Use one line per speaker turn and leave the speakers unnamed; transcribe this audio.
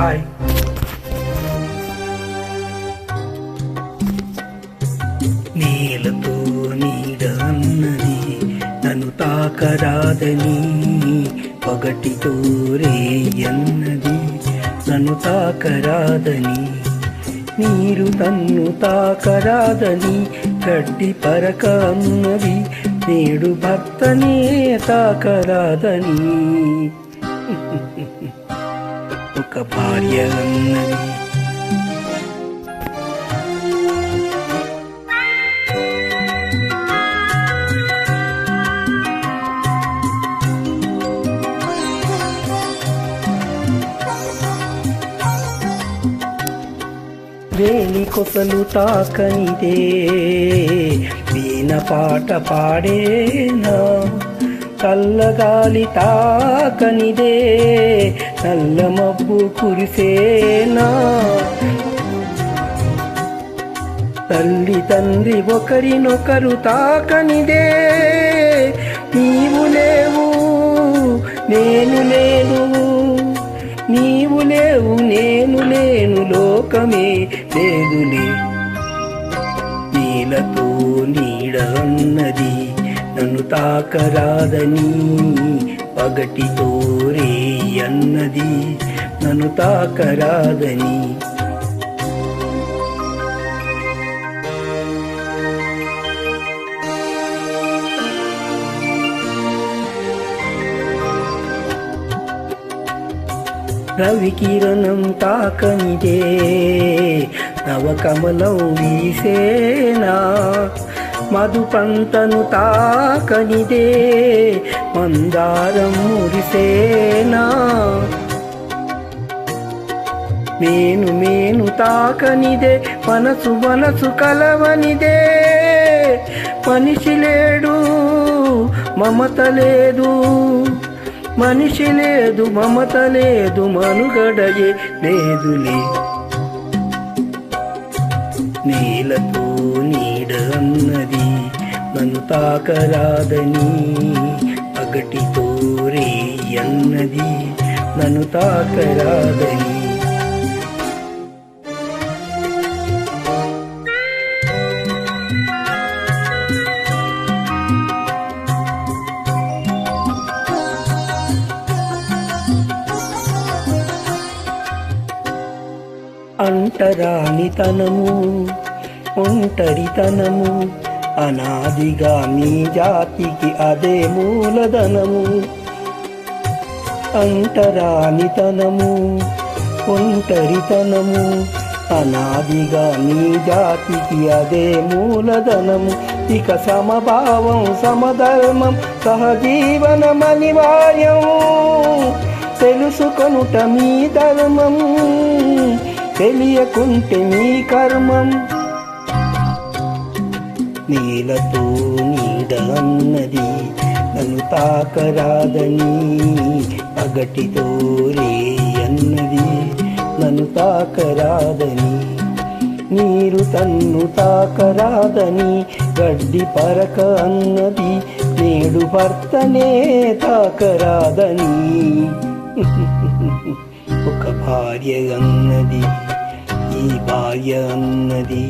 Hi. నేలతో నీడ అన్నది నన్ను తాకరాదని, పగటితో రేయన్నది నన్ను తాకరాదని, నీరు తన్ను తాకరాదని, గడ్డి పరక అన్నది నేడు భర్తనే తాకరాదని. ఒక భార్య అన్నది వేలి కొసలు తాకనిదే వీణ పాట పాడేనా, చల్లగాలి తాకనిదే నల్ల మబ్బు కురిసేనా, తల్లి తండ్రి ఒకరినొకరు తాకనిదే నీవు లేవు నేను లేను, నీవు లేవు నేను లేను లోకమే లేదులే. నీలతో నీడ అన్నది నన్ను తాకరాదని, పగటితో రేయన్నది నన్ను తాకరాదని. రవికిరణం తాకనిదే నవకమలం వీసేనా, మధుపంతను తాకనిదే మందారం మురిసేనా, మేను మేను తాకనిదే మనసు మనసు కలవనిదే, మనిషి లేడు మమత లేదు, మనిషి లేదు మమత లేదు, మనుగడయే లేదులే. నేలతో నీడ అన్నది నన్ను తాకరాదని, పగటితో రేయన్నది నన్ను తాకరాదని. అంటరానితనము ఒంటరితనము అనాదిగా మీ జాతికి అదే మూలధనము. అంటరానితనము ఒంటరితనము అనాదిగా మీ జాతికి అదే మూలధనము. ఇక సమభావం సమధర్మం సహజీవనం అనివార్యం, తెలుసుకొనుట మీ ధర్మం, తెలియకుంటే మీ కర్మం. నీలతో నీడ అన్నది నన్ను తాకరాదని, పగటితో రేయన్నది నన్ను తాకరాదని, నీరు తన్ను తాకరాదని, గడ్డి పరక అన్నది నేడు భర్తనే తాకరాదని. ఒక భార్య అన్నది ఈ భార్య అన్నది